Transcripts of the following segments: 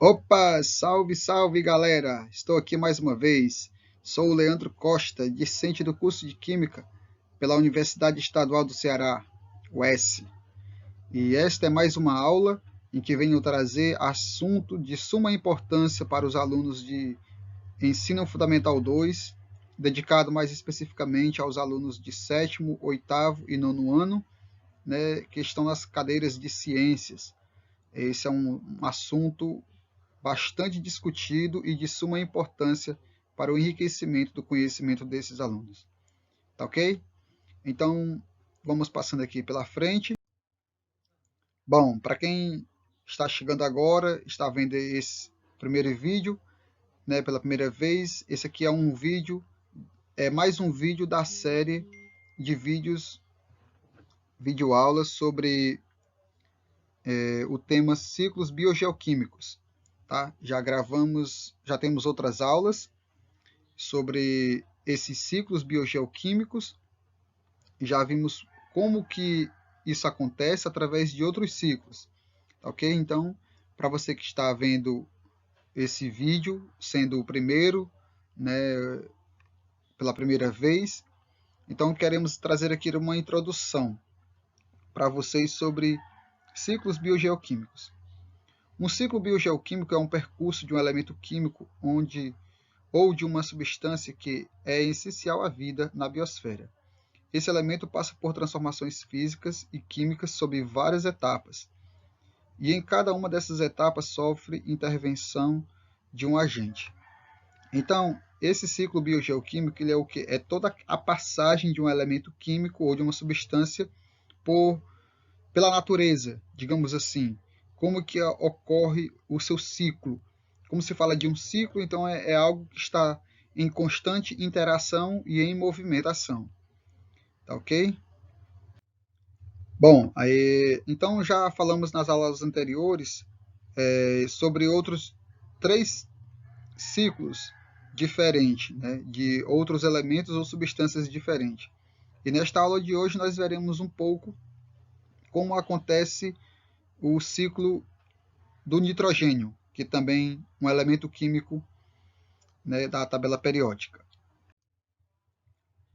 Opa, salve, salve galera! Estou aqui mais uma vez. Sou o Leandro Costa, discente do curso de Química pela Universidade Estadual do Ceará, UES. E esta é mais uma aula em que venho trazer assunto de suma importância para os alunos de Ensino Fundamental 2, dedicado mais especificamente aos alunos de 7º, 8º e 9º ano, né, que estão nas cadeiras de ciências. Esse é um assunto bastante discutido e de suma importância para o enriquecimento do conhecimento desses alunos. Tá ok? Então, vamos passando aqui pela frente. Bom, para quem está chegando agora, está vendo esse primeiro vídeo, né, pela primeira vez, esse aqui é mais um vídeo da série de videoaulas sobre o tema ciclos biogeoquímicos. Tá? Já temos outras aulas sobre esses ciclos biogeoquímicos. Já vimos como que isso acontece através de outros ciclos. Ok? Então, para você que está vendo esse vídeo, sendo o primeiro, né, pela primeira vez, então queremos trazer aqui uma introdução para vocês sobre ciclos biogeoquímicos. Um ciclo biogeoquímico é um percurso de um elemento químico ou de uma substância que é essencial à vida na biosfera. Esse elemento passa por transformações físicas e químicas sob várias etapas, e em cada uma dessas etapas sofre intervenção de um agente. Então, esse ciclo biogeoquímico ele é o que? É toda a passagem de um elemento químico ou de uma substância pela natureza, digamos assim. Como que ocorre o seu ciclo? Como se fala de um ciclo, então é algo que está em constante interação e em movimentação. Tá ok? Bom, então já falamos nas aulas anteriores sobre outros 3 ciclos diferentes, né, de outros elementos ou substâncias diferentes. E nesta aula de hoje nós veremos um pouco como acontece o ciclo do nitrogênio, que também é um elemento químico, né, da tabela periódica.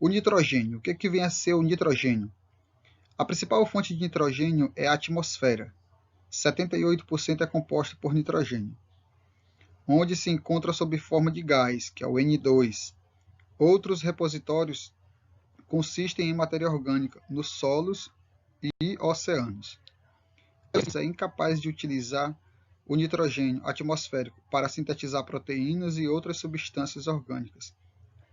O nitrogênio, o que vem a ser o nitrogênio? A principal fonte de nitrogênio é a atmosfera. 78% é composta por nitrogênio, onde se encontra sob forma de gás, que é o N2. Outros repositórios consistem em matéria orgânica nos solos e oceanos. É incapaz de utilizar o nitrogênio atmosférico para sintetizar proteínas e outras substâncias orgânicas,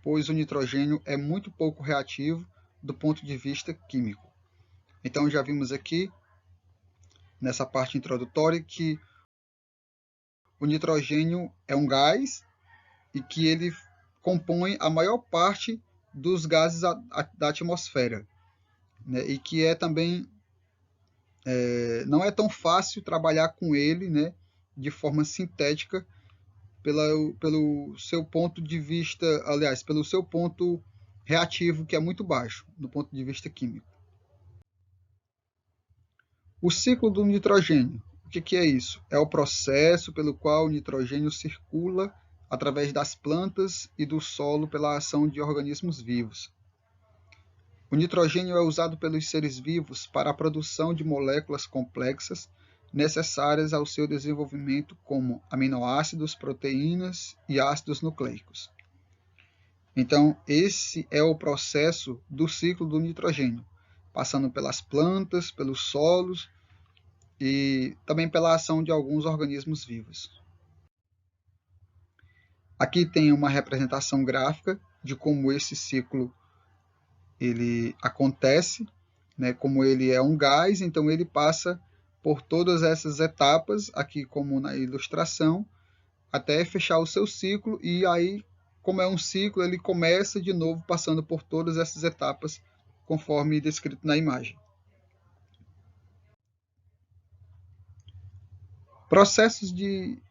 pois o nitrogênio é muito pouco reativo do ponto de vista químico. Então já vimos aqui, nessa parte introdutória, que o nitrogênio é um gás e que ele compõe a maior parte dos gases da atmosfera, né? E que também não é tão fácil trabalhar com ele, né, de forma sintética pelo seu ponto de vista, aliás, pelo seu ponto reativo, que é muito baixo do ponto de vista químico. O ciclo do nitrogênio. O que é isso? É o processo pelo qual o nitrogênio circula através das plantas e do solo pela ação de organismos vivos. O nitrogênio é usado pelos seres vivos para a produção de moléculas complexas necessárias ao seu desenvolvimento, como aminoácidos, proteínas e ácidos nucleicos. Então, esse é o processo do ciclo do nitrogênio, passando pelas plantas, pelos solos e também pela ação de alguns organismos vivos. Aqui tem uma representação gráfica de como esse ciclo ele acontece, né? Como ele é um gás, então ele passa por todas essas etapas, aqui como na ilustração, até fechar o seu ciclo, e aí, como é um ciclo, ele começa de novo passando por todas essas etapas, conforme descrito na imagem. Processos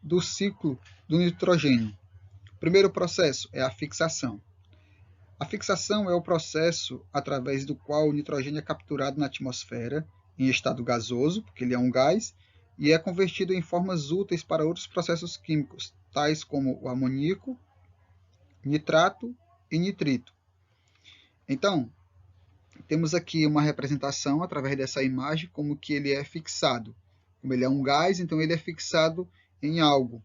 do ciclo do nitrogênio. O primeiro processo é a fixação. A fixação é o processo através do qual o nitrogênio é capturado na atmosfera em estado gasoso, porque ele é um gás, e é convertido em formas úteis para outros processos químicos, tais como o amoníaco, nitrato e nitrito. Então, temos aqui uma representação através dessa imagem como que ele é fixado. Como ele é um gás, então ele é fixado em algo.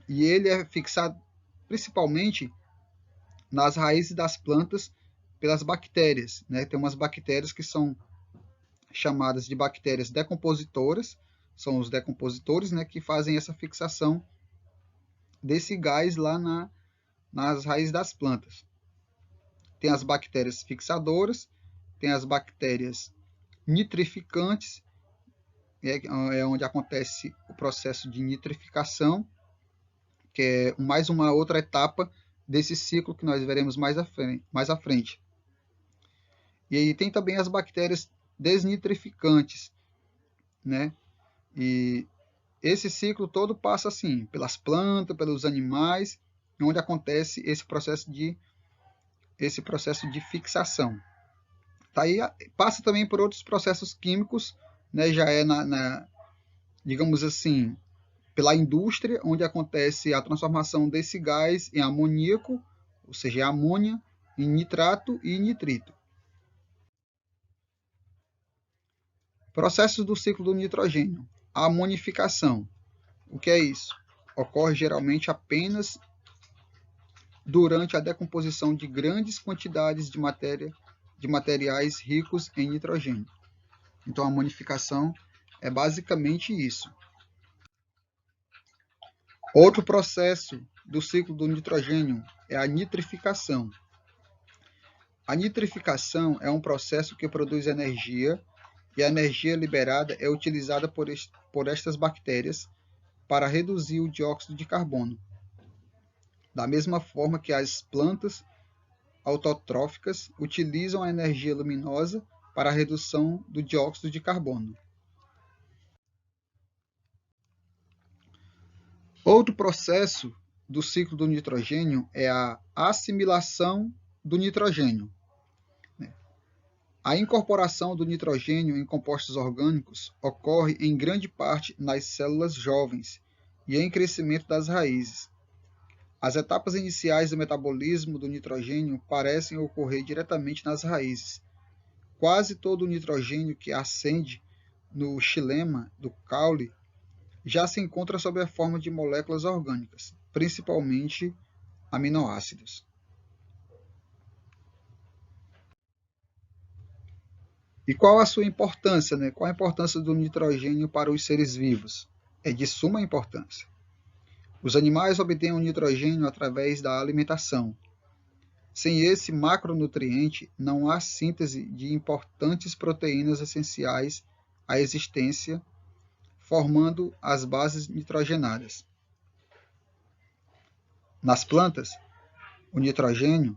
E ele é fixado principalmente nas raízes das plantas pelas bactérias, né? Tem umas bactérias que são chamadas de bactérias decompositoras, são os decompositores, né, que fazem essa fixação desse gás lá nas raízes das plantas. Tem as bactérias fixadoras, tem as bactérias nitrificantes, é onde acontece o processo de nitrificação, que é mais uma outra etapa desse ciclo que nós veremos mais à frente. E aí tem também as bactérias desnitrificantes, né? E esse ciclo todo passa assim, pelas plantas, pelos animais, onde acontece esse processo de fixação. Tá aí, passa também por outros processos químicos, né? Já é digamos assim, pela indústria, onde acontece a transformação desse gás em amoníaco, ou seja, em amônia, em nitrato e nitrito. Processos do ciclo do nitrogênio. A amonificação. O que é isso? Ocorre geralmente apenas durante a decomposição de grandes quantidades de materiais ricos em nitrogênio. Então, a amonificação é basicamente isso. Outro processo do ciclo do nitrogênio é a nitrificação. A nitrificação é um processo que produz energia e a energia liberada é utilizada por estas bactérias para reduzir o dióxido de carbono. Da mesma forma que as plantas autotróficas utilizam a energia luminosa para a redução do dióxido de carbono. Outro processo do ciclo do nitrogênio é a assimilação do nitrogênio. A incorporação do nitrogênio em compostos orgânicos ocorre em grande parte nas células jovens e em crescimento das raízes. As etapas iniciais do metabolismo do nitrogênio parecem ocorrer diretamente nas raízes. Quase todo o nitrogênio que ascende no xilema do caule já se encontra sob a forma de moléculas orgânicas, principalmente aminoácidos. E qual a sua importância, né? Qual a importância do nitrogênio para os seres vivos? É de suma importância. Os animais obtêm o nitrogênio através da alimentação. Sem esse macronutriente, não há síntese de importantes proteínas essenciais à existência, formando as bases nitrogenadas. Nas plantas, o nitrogênio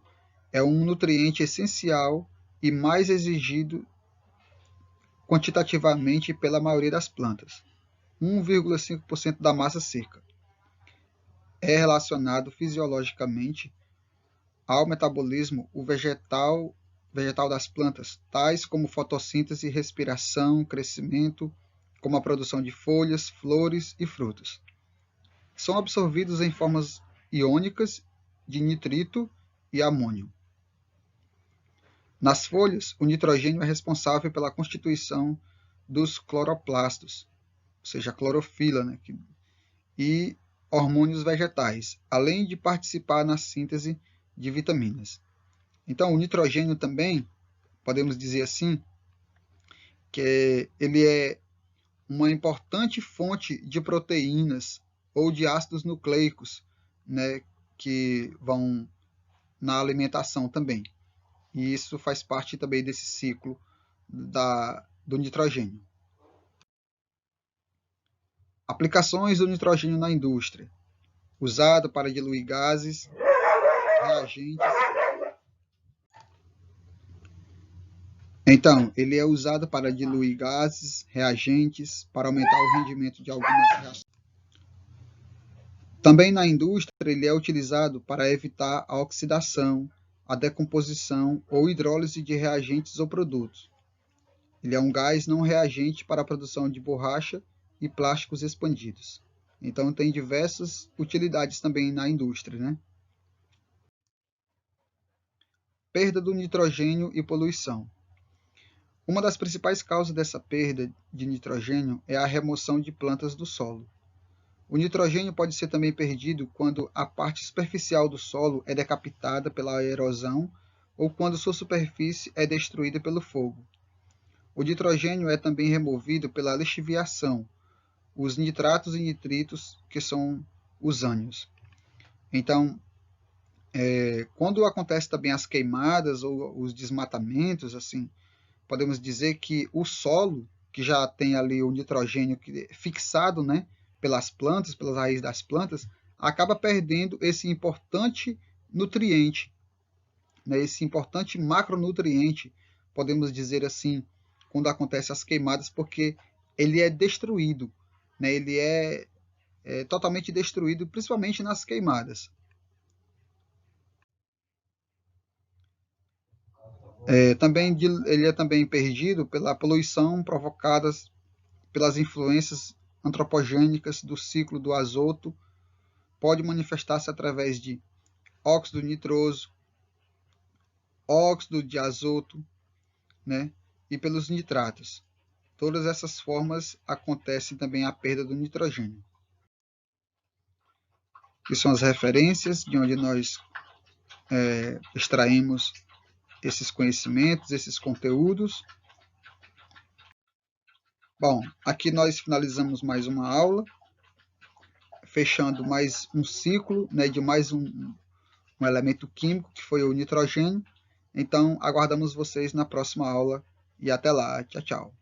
é um nutriente essencial e mais exigido quantitativamente pela maioria das plantas, 1,5% da massa seca. É relacionado fisiologicamente ao metabolismo vegetal das plantas, tais como fotossíntese, respiração, crescimento, como a produção de folhas, flores e frutos. São absorvidos em formas iônicas de nitrito e amônio. Nas folhas, o nitrogênio é responsável pela constituição dos cloroplastos, ou seja, a clorofila, né, e hormônios vegetais, além de participar na síntese de vitaminas. Então, o nitrogênio também, podemos dizer assim, que ele é uma importante fonte de proteínas ou de ácidos nucleicos, né, que vão na alimentação também. E isso faz parte também desse ciclo do nitrogênio. Aplicações do nitrogênio na indústria. Usado para diluir gases, reagentes. Então, ele é usado para diluir gases, reagentes, para aumentar o rendimento de algumas reações. Também na indústria, ele é utilizado para evitar a oxidação, a decomposição ou hidrólise de reagentes ou produtos. Ele é um gás não reagente para a produção de borracha e plásticos expandidos. Então tem diversas utilidades também na indústria, né? Perda do nitrogênio e poluição. Uma das principais causas dessa perda de nitrogênio é a remoção de plantas do solo. O nitrogênio pode ser também perdido quando a parte superficial do solo é decapitada pela erosão ou quando sua superfície é destruída pelo fogo. O nitrogênio é também removido pela lixiviação, os nitratos e nitritos, que são os ânions. Então, quando acontece também as queimadas ou os desmatamentos, assim, podemos dizer que o solo, que já tem ali o nitrogênio fixado, né, pelas plantas, pelas raízes das plantas, acaba perdendo esse importante nutriente, né, esse importante macronutriente, podemos dizer assim, quando acontecem as queimadas, porque ele é destruído, né, ele é totalmente destruído, principalmente nas queimadas. Ele é também perdido pela poluição provocada pelas influências antropogênicas do ciclo do azoto, pode manifestar-se através de óxido nitroso, óxido de azoto, né, e pelos nitratos. Todas essas formas acontecem também a perda do nitrogênio. Que são as referências de onde nós extraímos esses conhecimentos, esses conteúdos. Bom, aqui nós finalizamos mais uma aula, fechando mais um ciclo, né, de mais um elemento químico, que foi o nitrogênio. Então, aguardamos vocês na próxima aula e até lá. Tchau, tchau.